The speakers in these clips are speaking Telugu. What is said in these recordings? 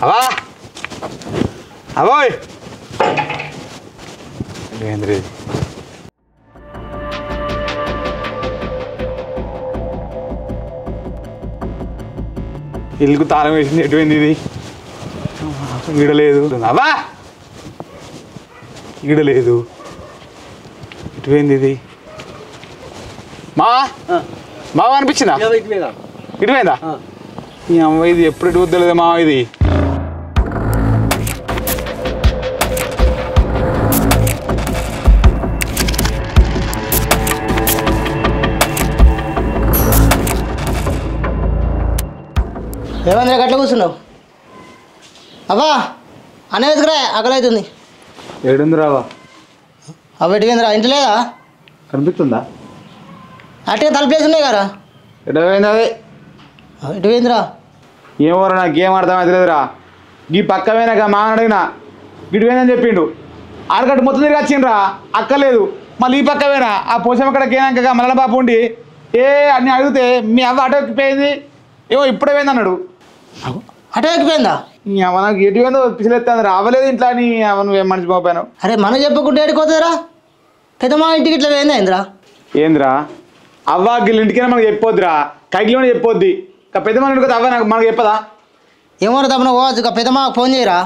అవా అవోయ్ ఏంద్రీ ఇల్లుకు తాళం వేసింది ఎటువైంది ఇది ఈడలేదు అవా ఈడలేదు ఎటువైంది ఇది మావ అనిపించిందా ఇటువైందా ఈ అమ్మ ఇది ఎప్పుడు ఇటు వద్దలేదా మావ ఇది ఏమైందిరా గట్ల కూర్చున్నావు అవ్వా అనే వెతుకురా ఆకలి అవుతుంది ఏడుంది రావా అవ్వ ఎటువేందిరా ఇంటి లేదా కనిపిస్తుందా అట్టే తలుపులేసి ఉన్నాయి కదా ఎటువైంది అదే ఎటువేందిరా ఏమోరా నాకేం అర్థమవుతలేదురా ఈ పక్కవేనాక మా అడిగినా గిడిపోయిందని చెప్పిండు ఆరగట్టు మొత్తం తిరిగి వచ్చిండ్రా అక్కర్లేదు మళ్ళీ ఈ పక్కవేనా ఆ పోషం అక్కడికి ఏనాక మల్లన బాబు ఉండి అన్నీ అడిగితే మీ అవ్వ అటు ఎక్కిపోయింది ఏమో ఇప్పుడే పోయింది అన్నాడు అటే ఎక్కిపోయిందా అవ నాకు ఎటువైందో పిసిలెత్తాను రావలేదు ఇంట్లో అని నువ్వు ఏం మనిషి పోపాను అరే మనం చెప్పకుండా ఏడుకోతారా పెద్దమా ఇంటికి ఇట్లా పోయిందా ఏంద్రా ఏంద్రా అవ్వ గిళ్ళ ఇంటికైనా మనకు చెప్పొద్దురా కైకిలోనే చెప్పొద్ది ఇక పెద్ద మన ఇంటికి అవ్వ నాకు మనకు చెప్పదా ఏమో తప్పన పోవచ్చు ఇక పెద్దమా ఫోన్ చేయరా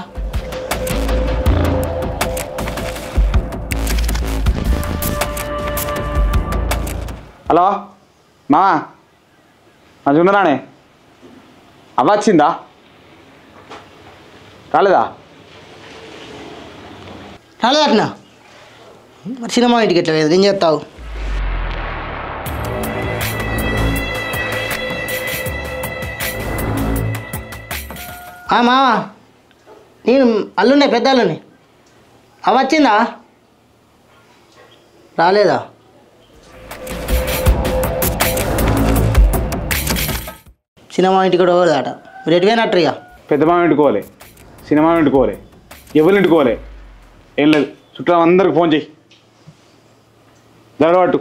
హలో మా మంచిగా ఉన్నారానే అవ్వ వచ్చిందా రాలేదా రాలేదట్నా మరి సినిమా ఇంటికి ఎట్లా లేదు ఏం చేస్తావు మావా నేను అల్లున్నాయి పెద్ద అల్లుని అవి వచ్చిందా రాలేదా సినిమా ఇంటికి కూడా పోలేదట మీరు ఎటువైనట్టు ఇక పెద్ద మామ ఇంటికోవాలి సినిమా ఇంటికోవాలి ఎవరు ఇంటికోవాలి ఏం లేదు చుట్టూ అందరికి ఫోన్ చేయి జరగబట్టు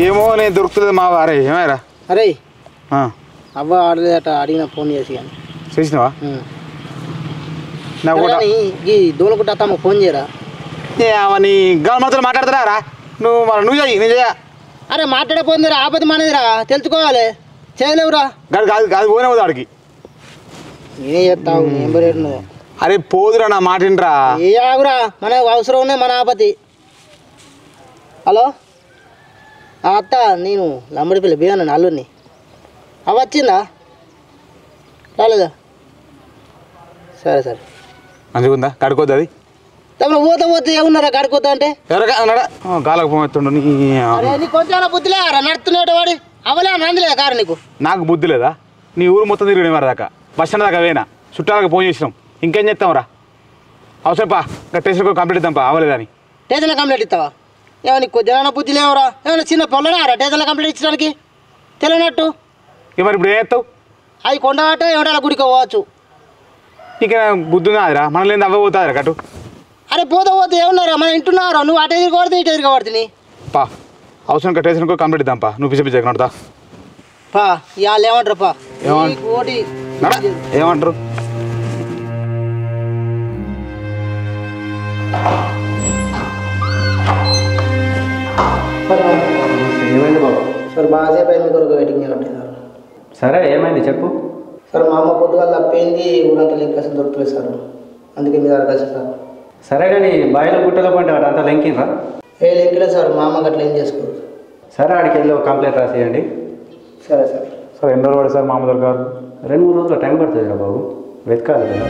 ఏమో నేను దొరుకుతుంది మా వారే ఏమైరా అరే అవ్వ ఆడలేదట అడిగిన ఫోన్ చేసి కానీ చేసినావా ఈ దూలకుట్ట అత్తమ్మ ఫోన్ చేయరా అవని గవర్నమెంట్తో మాట్లాడతారా నువ్వు మరి నువ్వు చెయ్యి నేను చెయ్య అరే మాట్లాడపోతుందిరా ఆపద మనదిరా తెలుసుకోవాలి చేయలేవురా కాదు కాదు కాదు పోనే పోదు ఆడికి నేనే చెప్తావు నెంబర్ ఏంటో అరే పోదురా నా మాట వినరా ఏ ఆగురా మనకు అవసరం ఉన్నాయి మన ఆపతి హలో అత్త నేను లంబడిపల్లి బియ్యాను అల్లుని అవి వచ్చిందా రాలేదా సరే సరే మంచిగా ఉందా కడుకోద్దు అది తమ పోతే ఏమున్నారా కడుకోద్దా అంటే గాలకు పోతుండు నీకు కొంచెం బుద్ధి లేరా నడుతున్నాడు వాడి అవలే నందిలే కారు నీకు నాకు బుద్ధి లేదా నీ ఊరు మొత్తం తిరిగి మరి దాకా బస్ స్టాండ్ దాకా వేనా చుట్టాలకు ఫోన్ చేసినాం ఇంకేం చేస్తాంరా అవసరం పా టెస్ట్ కంప్లీట్ ఇద్దాం పా అవ్వలేదని టేజన్లో కంప్లీట్ ఇస్తావా ఏమో నీకు కొద్దిగా బుద్ధి లేవరా ఏమైనా చిన్న పొల్లనారా టేజన్లో కంప్లీట్ ఇచ్చడానికి తెలియనట్టు మరి ఇప్పుడు ఏం చేస్తావు అవి కొండగట్ట ఏమిటా గుడికి పోవచ్చు ఇక బుద్ధి కాదురా మన లేదు అవ్వబోతుందిరా కట్టు అరే పోతే ఏమన్నారా మన ఇంటున్నారా నువ్వు అటు ఎదురుకోవడుతుంది ఇటు ఎదురుకోబడుతుంది పా అవసరం టెస్ట్ కంప్లీట్ ఇద్దాం పా నువ్వు పిచ్చి నడుతా పా ఇవాళ ఏమంటారు పా ఓటి ఏమంటారు ఏమైంది బాబు సార్ బాగాసేపు అయింది కొరకు వెయిటింగ్ చేయబట్టి సార్ సరే ఏమైంది చెప్పు సార్ మా అమ్మ పొద్దుగా తప్పింది ఊరంతా లెక్కసి దొరుకుతుంది సార్ అందుకే మీ దగ్గర కలిసి సార్ సరే కానీ బాయిలో గుట్టలో పంటే అదంతా లెంకినరా ఏ లెక్కలే సార్ మా అమ్మకి అట్లా ఏం చేసుకోరు సరే ఆడికి వెళ్ళి ఒక కంప్లైంట్ రాసేయండి సరే సార్ సార్ ఎన్ని రోజులు పడుతుంది సార్ మామ దొరకారు 2-3 రోజులు టైం పడుతుంది కదా బాబు వెతకాలి కదా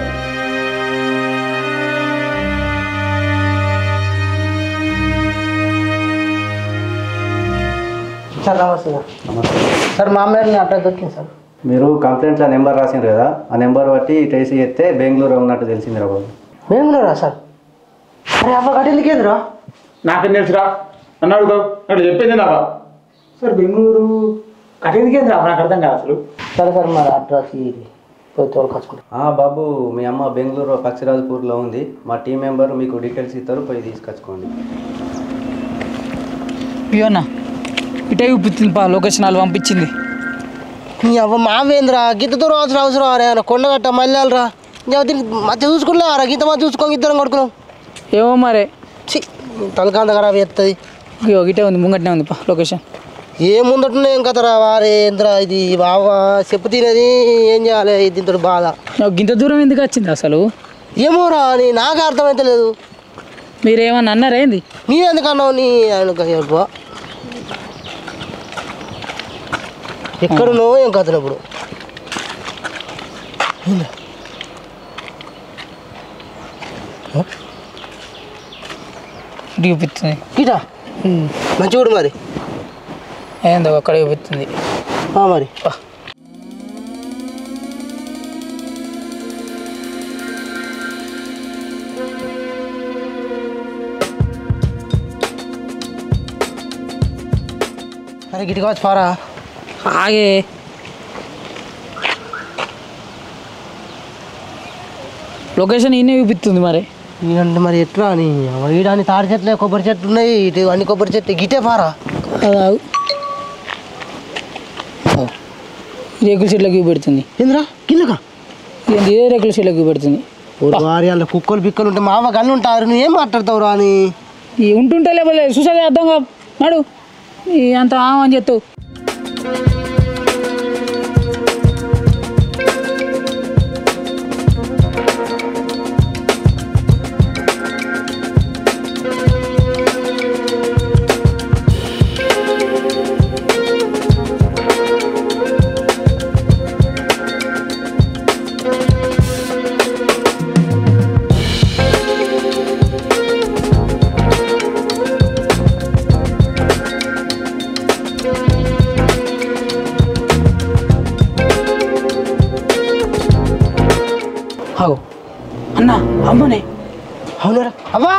సార్ నమస్తే నమస్తే. సార్ మా అమ్మాయిని అడ్రస్ దొరికింది సార్. మీరు కంప్లైంట్లో నెంబర్ రాసిండ్రు కదా, ఆ నెంబర్ బట్టి ట్రేస్ చేస్తే బెంగళూరు ఉన్నట్టు తెలిసిందిరా బాబు. బెంగళూరా సార్? అరే అవ్వ గట్టెందుకేంద్రా? నాకేం తెలుసురా, నన్ను అడుగుతావు, అక్కడ చెప్పింది నావా సార్ బెంగళూరు కట్టేందుకేంద్రా, నాకు అర్థం కాదు అసలు. సరే సార్ మరి అడ్రస్ పోయి తోలుకొచ్చుకుంటా. బాబు మీ అమ్మ బెంగళూరు పక్షిరాజపూర్లో ఉంది, మా టీం మెంబర్ మీకు డీటెయిల్స్ ఇస్తారు, పోయి తీసుకొచ్చుకోండి. పియోనా ఇటే చూపిస్తుంది పా, లొకేషన్ వాళ్ళు పంపించింది. నీ అవ్వ మావేంద్రా గీత దూరం అవసరం అరే కొండగట్ట మళ్ళీ దీనికి మధ్య చూసుకున్నా గీత మధ్య చూసుకోండి ఇద్దరం కొడుకున్నాం. ఏమో మరే తలకాంత ఖరాబ్ చేస్తుంది. ఇటే ఉంది, ముంగట్నే ఉంది పా లొకేషన్. ఏం ముందట్టున్నా ఏం కథరా వారేంద్రా, ఇది బాగా చెప్పు తినేది ఏం చేయాలి దీంతో బాధ. ఇంత దూరం ఎందుకు వచ్చింది అసలు? ఏమోరా నాకు అర్థమైతే లేదు. మీరేమన్నా అన్నారా ఏంది? నీవెందుకన్నావు? నీ ఎక్కడున్నావు ఏం కథలు ఇప్పుడు? ఇటు చూపిస్తుంది. గిటా మంచి కూడా మరి ఏందో అక్కడ చూపిస్తుంది మరి. అరే గిటి కావచ్చు పారా ఆగే. లొకేషన్ ఈయనే చూపిస్తుంది మరి. ఈడంటే మరి ఎట్లా అని ఈడాన్ని తాడి చెట్లు కొబ్బరి చెట్లు ఉన్నాయి, ఇటు అన్ని కొబ్బరి చెట్లు గిటే పారా. అదాగు రేకుల చెట్లకు చూపెడుతుంది. ఏంద్రా కిందకా? ఇదే రేకుల చెట్లకు చూపెడుతుంది. వారి వాళ్ళ కుక్కలు పిక్కలు ఉంటే మావ గన్ను ఉంటారు, నువ్వు ఏం మాట్లాడతావు రా అని. ఉంటుంటే లేకపోతే చూసేది అర్థం కాదు నాడు అంత అని చెప్తావు. అన్నా అమ్మనే. అవునరా అవ్వా?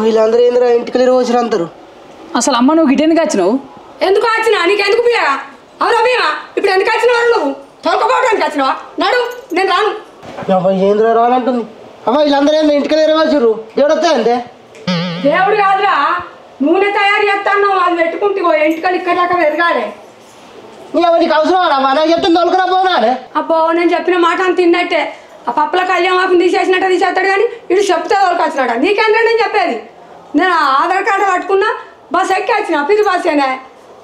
వీళ్ళందరూ ఏంద్రా ఇంటికి వచ్చారు అందరు. అసలు అమ్మ నువ్వు గిటెందుకు వచ్చినావు? ఎందుకు వచ్చినా నీకెందుకు పిల్లగా? అవునా భీమా ఇప్పుడు ఎందుకు వచ్చిన వాళ్ళు నువ్వు తోలుకోవడానికి వచ్చినావా? నడు నేను రాను. ఏంద్ర రావాలంటుంది అవ్వ, వీళ్ళందరూ ఏందో ఇంటికి వచ్చారు. దేవుడు వస్తాయి అంతే. దేవుడు కాదురా, నూనె తయారు చేస్తాను అది పెట్టుకుంటే ఇంటికలు ఇక్కడ దాకా ఎదగాలి. నీకు అవసరం అవ్వ, నాకు చెప్తే తొలకరా పోనాలే. అబ్బో నేను చెప్పిన మాట అని తిన్నట్టే. ఆ పప్పుల కళ్యాణం తీసేసినట్టు తీసేస్తాడు కానీ ఇటు చెప్తే తోలుకొచ్చినాడు. నీకేంద్రా నేను చెప్పేది? నేను ఆధార్ కార్డు పట్టుకున్నా, బస్ ఎక్కి వచ్చిన ఫిజు బస్ అయినా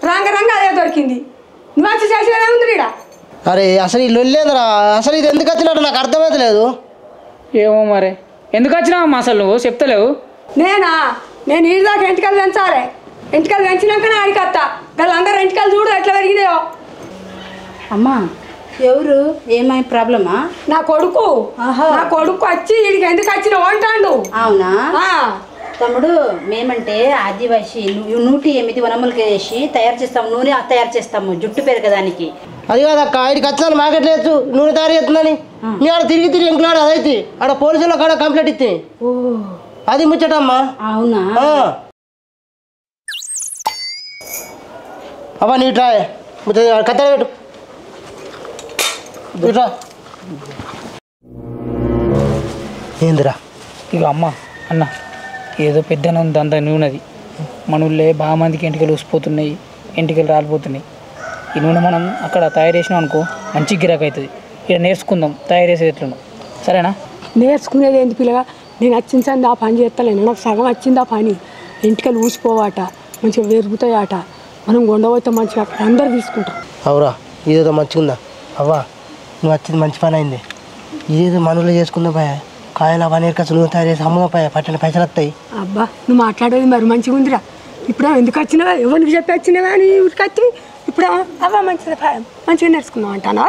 రంగ అదే దొరికింది. నువ్వు వచ్చి చేసేదే ఉంది ఇక్కడ. అరే అసలు ఈ లొల్లేదురా, అసలు ఇది ఎందుకు వచ్చినట్టు నాకు అర్థమైతే లేదు. ఏమో మరి ఎందుకు వచ్చినావమ్మా అసలు నువ్వు చెప్తలేవు? నేను ఈ దాకా ఎంటికలు పెంచాలి. ఎంటికలు పెంచినాకనే ఆడికి వస్తా. వాళ్ళందరూ ఎంటికలు చూడు ఎట్లా పెరిగినాయో. అమ్మా ఎవరు ఏమై ప్రాబ్లమా? నా కొడుకు వచ్చి వీడికి ఎందుకు వచ్చినావు అంటాడు. అవునా తమ్ముడు, మేమంటే ఆదివాసి 108 వనములకి వేసి తయారు చేస్తాము, నూనె తయారు చేస్తాము జుట్టు పెరగడానికి. అది కాదక్క, ఇక్కడికి వచ్చాను మార్కెట్ లేదు నూనె తయారు చేస్తుందని. నీ ఆడ తిరిగి ఇంకులాడు అదైతే ఆడ పోలీసులో కాడ కంప్లైంట్ ఇస్తే అది ముచ్చటమ్మా. అవునా అబ్బా నీ ట్రాయ్ కత్తెర పెట్టు. ఏందిరా ఇక అమ్మ అన్న ఏదో పెద్దన ఉంది అంత నూనెది. మన ఊళ్ళే బాగా మందికి ఎంటికలు ఊసిపోతున్నాయి, ఎంటికలు రాలిపోతున్నాయి. ఈ నూనె మనం అక్కడ తయారు చేసినాం అనుకో మంచి గిరాక్ అవుతుంది. ఇక్కడ నేర్చుకుందాం తయారు చేసేది ఎట్లున్నాం, సరేనా? నేర్చుకునేది ఏంటి పిల్లగా? నేను వచ్చింది ఆ పని చేస్తలేను, నాకు సగం వచ్చింది ఆ పని. ఎంటికలు ఊసిపోవాట, మంచిగా పెరుగుతాయట. మనం కొండపోతే మంచిగా అక్కడ అందరు తీసుకుంటాం. అవురా ఇదేదో మంచిగా ఉందా అవ్వా? నువ్వు వచ్చింది మంచి పని అయింది. ఇదేదో మనలో చేసుకుందాం పాయ, కాయలు అవన్నీ కచ్చు నువ్వు తయారు చేసి అమ్ముదాం పాయ, పట్టిన పైసలు వస్తాయి. అబ్బా నువ్వు మాట్లాడేది మరి మంచిగా ఉందిరా. ఇప్పుడు ఎందుకు వచ్చినావా ఎవరికి చెప్పి వచ్చినావా అని ఊరికి వచ్చి ఇప్పుడు అవ్వ మంచిగా నేర్చుకున్నావు అంటానా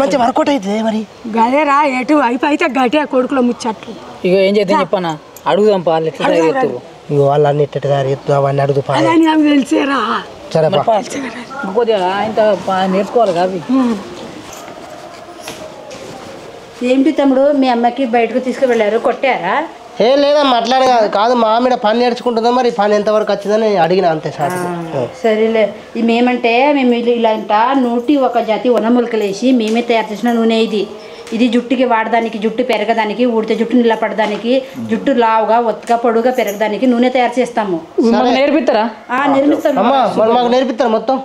మంచిగా వర్కౌట్ అవుతుంది మరి గదేరా ఎటు అయిపోయితే గటే కొడుకులో ముచ్చట్లు ఇక ఏం చేద్దాం చెప్పనా అడుగుదాం పాలు ఎట్లా తయారు చేస్తారు ఇక వాళ్ళు అన్ని ఎట్ట తయారు చేస్తున్నా అవన్నీ అడుగుతూ అని అవి తెలిసేరా సరేపా కొద్దిగా ఇంత నేర్చుకోవాలి కావి ఏంటి తమ్ముడు మీ అమ్మకి బయటకు తీసుకువెళ్ళారు కొట్టారా ఏం లేదమ్మా అట్లానే కాదు మా ఆమె పని నేర్చుకుంటుందా మరి పని ఎంతవరకు వచ్చిందని అడిగిన అంతే సార్ సరేలే మేమంటే మేము ఇలాంట 101 జాతి వనమూలికలేసి మేమే తయారు చేసిన నూనె ఇది జుట్టుకి వాడడానికి జుట్టు పెరగడానికి ఊడితే జుట్టు నిలబడడానికి జుట్టు లావుగా ఒత్తుగా పొడుగా పెరగడానికి నూనె తయారు చేస్తాము నేర్పిస్తారా నిర్మిస్తాము మాకు నేర్పిస్తారు మొత్తం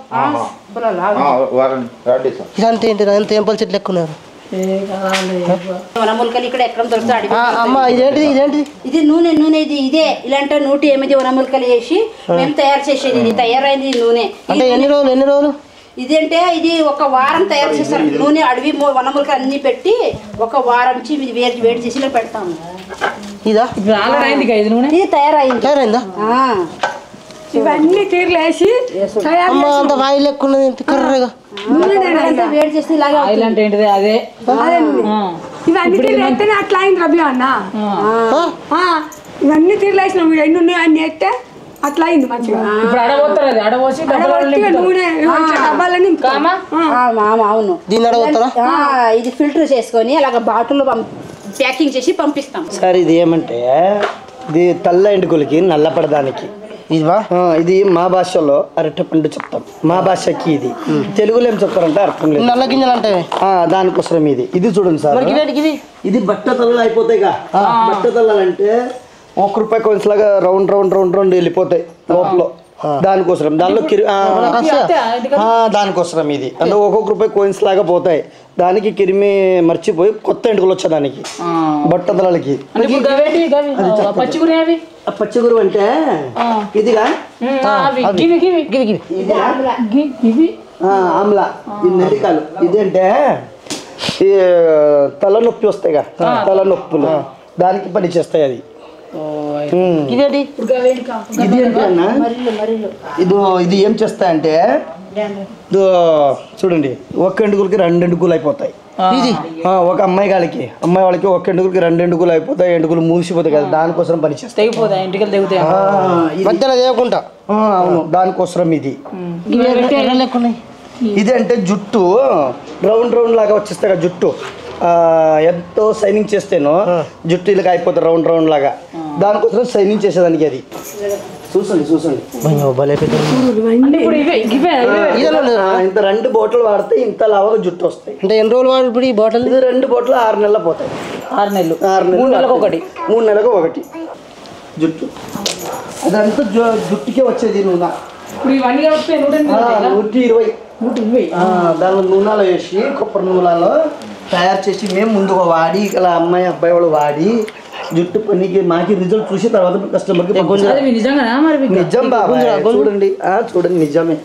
ఇదంతా ఏంటి అంత ఏం చెట్లు ఎక్కున్నారు వనమూలికలు ఇక్కడ ఎక్కడ దొరుకుతాయి అమ్మా ఇదేంటిది ఇది నూనె ఇదే ఇలాంటి 108 వనమూలికలు వేసి మేము తయారు చేసేది ఇది తయారైంది నూనె అంటే ఎన్ని రోజులు ఇదంటే ఇది ఒక వారం తయారు చేస్తారు నూనె అడవి వనమూలికలు అన్ని పెట్టి ఒక వారం నుంచి ఇది వేడి చేసి ఇలా పెడతాము ఇదా ఇది తయారైందా ఇవన్నీ తీరులేసి అమ్మ అంత వాయిల్ ఎక్కున్నది ఇంత కర్రగా వేడి చేసి ఇలాగే అదే ఇవన్నీ తీరులేస్తేనే అట్లా అయింది రబి అన్న ఇవన్నీ తీరులేసినాం ఎన్ని ఉన్నాయి అన్ని ఎత్తే అట్లా అయింది మంచిగా ఇప్పుడు అడబోసి నూనె డబ్బాలని అవును దీన్ని అడగొస్తారా ఇది ఫిల్టర్ చేసుకొని అలాగ బాటిల్ ప్యాకింగ్ చేసి పంపిస్తాం సార్ ఇది ఏమంటే ఇది తెల్ల ఎండుకులకి నల్లపడడానికి ఇది మా భాషలో అరటిపండు చెప్తాం మా భాషకి ఇది తెలుగులో ఏం చెప్తారంటే అర్థం లేదు నల్ల గింజలు అంటే దానికోసం ఇది చూడండి సార్ ఇది బట్ట తల్లలు అయిపోతాయిగా బట్ట తల్లలు అంటే ₹1 కాయిన్స్ లాగా రౌండ్ వెళ్ళిపోతాయి లోపల దానికోసం దానిలో దానికోసం ఇది అంటే ₹1 కాయిన్స్ లాగా పోతాయి దానికి కిరిమి మర్చిపోయి కొత్త ఎండుకలు వచ్చా దానికి బట్టదలకి పచ్చిగురు అంటే ఇదిగా ఆమ్లా ఇది నెల్లికాయలు ఇదంటే ఈ తలనొప్పి వస్తాయిగా తలనొప్పులు దానికి పని చేస్తాయి అది ఇది ఏం చేస్తాయంటే చూడండి ఒక ఎండుగులకి 2 ఎండుగులు అయిపోతాయి ఇది ఒక అమ్మాయి వాళ్ళకి 1 ఎండుగులకి 2 ఎండుగులు అయిపోతాయి ఎండుగులు మూసిపోతాయి కదా దానికోసం పని చేస్తాయి అవును దానికోసం ఇది అంటే జుట్టు రౌండ్ లాగా వచ్చేస్తాయి కదా జుట్టు ఎంతో సైనింగ్ చేస్తేనో జుట్టు ఇలాగ అయిపోతుంది రౌండ్ లాగా దానికోసం సైనింగ్ చేసేదానికి అది చూసండి ఇంత 2 బాటిల్ వాడితే ఇంత లాగా జుట్టు వస్తాయి అంటే ఎన్ని రోజులు వాడు ఇప్పుడు ఈ బాటిల్ ఇది 2 బాటిల్ 6 నెలలు పోతాయి 6 నెలలు 3 నెలలకు ఒకటి జుట్టు అదంతా జుట్టుకే వచ్చేది నూనె 120 దానిలో నూనెలో వేసి కొబ్బరి నూనెలో తయారు చేసి మేము ముందుగా వాడి ఇలా అమ్మాయి అబ్బాయి వాళ్ళు వాడి జుట్టు పనికి మాకి రిజల్ట్ చూసి తర్వాత కస్టమర్కి నిజం బాబా చూడండి నిజమే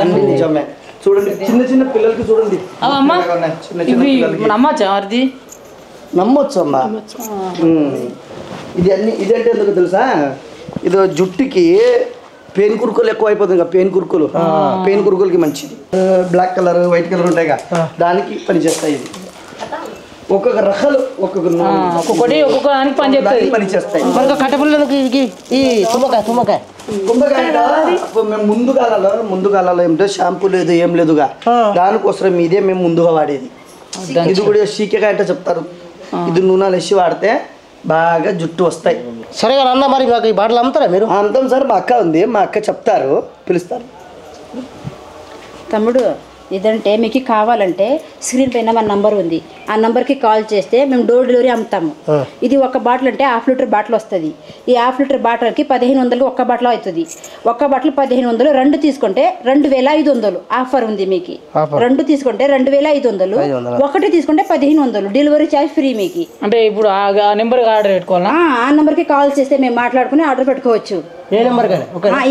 అన్ని నిజమే చూడండి చిన్న పిల్లలకి చూడండి నమ్మొచ్చు అమ్మా ఇది అంటే ఎందుకు తెలుసా ఇది జుట్టుకి పెయిన్ కురుకులు ఎక్కువ అయిపోతుంది కదా పెయిన్ కురుకులకి మంచిది బ్లాక్ కలర్ వైట్ కలర్ ఉంటాయిగా దానికి పనిచేస్తాయి ఇది ఒక్కొక్క రకాలు ఒక్కొక్కటి పని చేస్తాయి మేము ముందు కాలంలో ఏమిటో షాంపూ లేదు ఏం లేదుగా దానికోసం ఇదే మేము ముందుగా వాడేది ఇది కూడా సీకేగా అంటే చెప్తారు ఇది నూనెలు వేసి వాడితే బాగా జుట్టు వస్తాయి సరే అన్న మరి మాకు ఈ బాటలు అమ్ముతారా మీరు అమ్ముతాం సార్ మా అక్క ఉంది మా అక్క చెప్తారు పిలుస్తారు తమ్ముడు ఇదంటే మీకు కావాలంటే స్క్రీన్ పైన మన నంబర్ ఉంది ఆ నంబర్కి కాల్ చేస్తే మేము డోర్ డెలివరీ అమ్ముతాము ఇది ఒక బాటిల్ అంటే ½ లీటర్ బాటిల్ వస్తుంది ఈ ½ లీటర్ బాటిల్కి 1500 ఒక్క బాటిల్ అవుతుంది ఒక్క బాటిల్ 1500 2 తీసుకుంటే 2500 ఆఫర్ ఉంది మీకు 2 తీసుకుంటే 2500 ఒకటి తీసుకుంటే 1500 డెలివరీ ఛార్జ్ ఫ్రీ మీకు అంటే ఇప్పుడు ఆ నెంబర్కి ఆర్డర్ పెట్టుకోవాలా ఆ నెంబర్కి కాల్ చేస్తే మేము మాట్లాడుకుని ఆర్డర్ పెట్టుకోవచ్చు ఏ నెంబర్ కానీ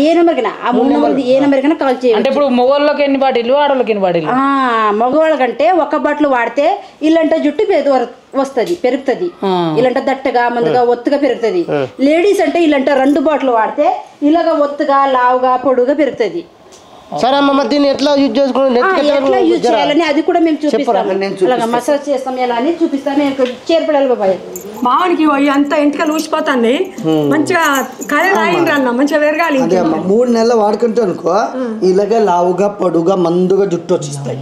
ఏ నెంబర్ కైనా ఆ 3 నెంబర్ ఏ నెంబర్ కైనా కాల్ చేయండి. అంటే ఇప్పుడు మగవాళ్ళకి ఎన్ని బాటిల్ ఆడవాళ్ళకి ఎన్ని బాటిల్? మగవాళ్ళకంటే ఒక బాటిల్ వాడితే ఇల్లంటే జుట్టు వస్తుంది పెరుగుతుంది, ఇల్లంటే దట్టగా మందుగా ఒత్తుగా పెరుగుతుంది. లేడీస్ అంటే ఇల్లంటే 2 బాటిల్ వాడితే ఇలాగా ఒత్తుగా లావుగా పొడుగా పెరుగుతుంది. సరే అమ్మ దీన్ని ఎట్లా యూజ్ చేసుకుని ఎట్లా యూజ్ చేయాలని అది కూడా మేము చూపిస్తాం. మసాజ్ చేస్తాం ఎలా అని చూపిస్తాం. నేను చేర్పడాలి బాబాయ్. మావానికి అంత ఇంటికి ఊసిపోతుంది, మంచిగా కళ రాయండి అన్న, మంచిగా పెరగాలి. 3 నెలలు వాడుకుంటే అనుకో ఇలాగే లావుగా పొడుగా మందుగా జుట్టు వచ్చిస్తాయి.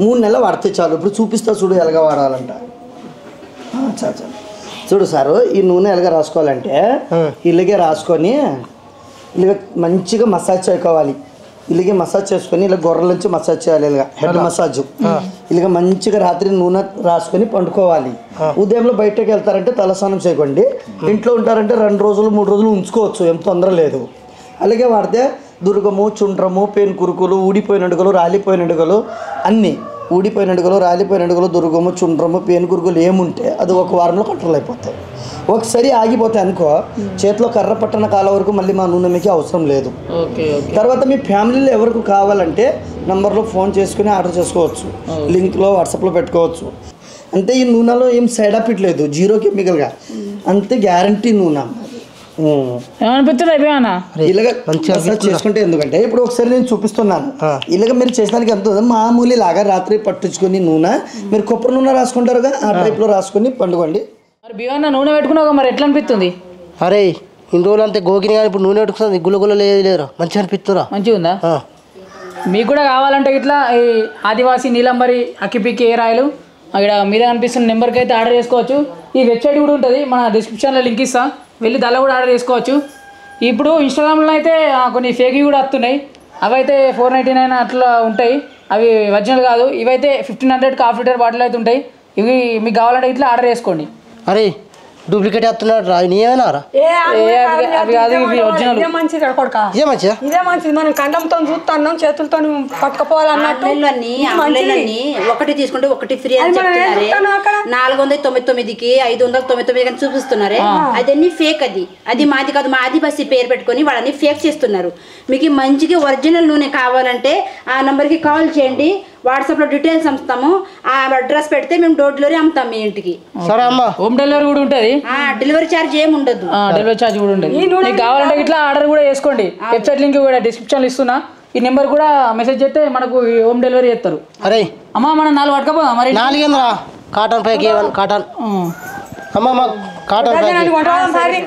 3 నెలలు వాడితే చాలు. ఇప్పుడు చూపిస్తా చూడు ఎలాగ వాడాలంట. చూడు సారు, ఈ నూనె ఎలాగ రాసుకోవాలంటే ఇలాగే రాసుకొని ఇలాగ మంచిగా మసాజ్ చేసుకోవాలి. ఇలాగే మసాజ్ చేసుకొని ఇలా గొర్రెల నుంచి మసాజ్ చేయాలి. ఇలాగ హెడ్ మసాజ్ ఇలాగ మంచిగా రాత్రి నూనె రాసుకొని పండుకోవాలి. ఉదయంలో బయటకు వెళ్తారంటే తలస్నానం చేయకండి. ఇంట్లో ఉంటారంటే 2 రోజులు 3 రోజులు ఉంచుకోవచ్చు, ఏం తొందర లేదు. అలాగే వాడితే దుర్గము, చుండ్రము, పేను కురుకులు, ఊడిపోయిన ఎడుకలు, రాలిపోయిన ఎడుకలు అన్నీ ఊడిపోయిన ఎడుకలు, రాలిపోయిన ఎడుకలు, దుర్గము, చుండ్రము, పేను కురుకులు ఏముంటే అది 1 వారంలో కంట్రోల్ అయిపోతాయి. ఒకసారి ఆగిపోతాయి అనుకో చేతిలో కర్ర పట్టణ కాలం వరకు మళ్ళీ మా నూనె మీకు అవసరం లేదు. తర్వాత మీ ఫ్యామిలీలో ఎవరికి కావాలంటే నంబర్లో ఫోన్ చేసుకుని ఆర్డర్ చేసుకోవచ్చు, లింక్లో వాట్సాప్లో పెట్టుకోవచ్చు. అంటే ఈ నూనెలో ఏం సైడ్ ఎఫెక్ట్ లేదు, 0 కెమికల్గా, అంతే గ్యారంటీ నూనె. ఇలాగ మంచిగా చేసుకుంటే ఎందుకంటే ఇప్పుడు ఒకసారి నేను చూపిస్తున్నాను. ఇలాగ మీరు చేసడానికి ఎంత మామూలు లాగా రాత్రి పట్టించుకొని నూనె మీరు కొబ్బరి నూనె రాసుకుంటారుగా ఆ టైప్లో రాసుకొని పండుకోండి. మరి బియ్యాన్న నూనె పెట్టుకున్నావు మరి ఎట్లా అనిపిస్తుంది? అరే ఇన్ని రోజులు అంతే గోగిని కానీ ఇప్పుడు నూనె పెట్టుకున్నది గుల్ల లేదురా, మంచిగా అనిపిస్తుందా? మంచిగా ఉందా? మీకు కూడా కావాలంటే ఇట్లా ఈ ఆదివాసి నీలంబరి అక్కిపిక్కి హెయిర్ ఆయిల్ అక్కడ మీద కనిపిస్తున్న నెంబర్కి అయితే ఆర్డర్ చేసుకోవచ్చు. ఈ వెబ్సైట్ కూడా ఉంటుంది, మన డిస్క్రిప్షన్లో లింక్ ఇస్తా, వెళ్ళి దానిలో కూడా ఆర్డర్ చేసుకోవచ్చు. ఇప్పుడు ఇన్స్టాగ్రామ్లో అయితే కొన్ని ఫేక్ కూడా వస్తున్నాయి, అవి అయితే 499 అట్లా ఉంటాయి, అవి ఒరిజినల్ కాదు. ఇవైతే 1500 హాఫ్ లీటర్ బాటిల్ అయితే ఉంటాయి. ఇవి మీకు కావాలంటే ఇట్లా ఆర్డర్ చేసుకోండి. అరే డూప్లికేట్ వస్తున్నాడు రా, నీవేనా రా? ఇదే మంచిది కొడుక, ఇదే మంచిది. మనం కండంతో చూస్తున్నాం, చేతులతో పట్టుకుపోవాలన్నట్టు. ఒకటి తీసుకుంటే ఒకటి ఫ్రీ అని చెప్తున్నారే. 499కి 599 అని చూపిస్తున్నారే, అదన్నీ ఫేక్. అది మాది కాదు, మా ఆదివాసి పేరు పెట్టుకొని వాళ్ళని ఫేక్ చేస్తున్నారు. మీకు మంచిగా ఒరిజినల్ నూనె కావాలంటే ఆ నంబర్కి కాల్ చేయండి, వాట్సాప్లో డీటెయిల్స్ అమ్ముతాము. ఆ అడ్రస్ పెడితే మేము డోర్ డెలివరీ అమ్ముతాం మీ ఇంటికి. సరే అమ్మా, హోమ్ డెలివరీ కూడా ఉంటుంది. డెలివరీ ఛార్జ్ ఏమి ఉండదు. డెలివరీ ఛార్జ్ కూడా ఉండదు. మీకు కావాలంటే ఇట్లా ఆర్డర్ కూడా చేసుకోండి. వెబ్సైట్ లింక్ కూడా డిస్క్రిప్షన్లో ఇస్తున్నా. ఈ నెంబర్ కూడా మెసేజ్ చేస్తే మనకు హోమ్ డెలివరీ చేస్తారు. అరే అమ్మ మనం 4 పట్టుకపోదా మరి? 4 ఏంద్రా కాటన్ పైకి కాటన్ అమ్మ కాటన్ సరే.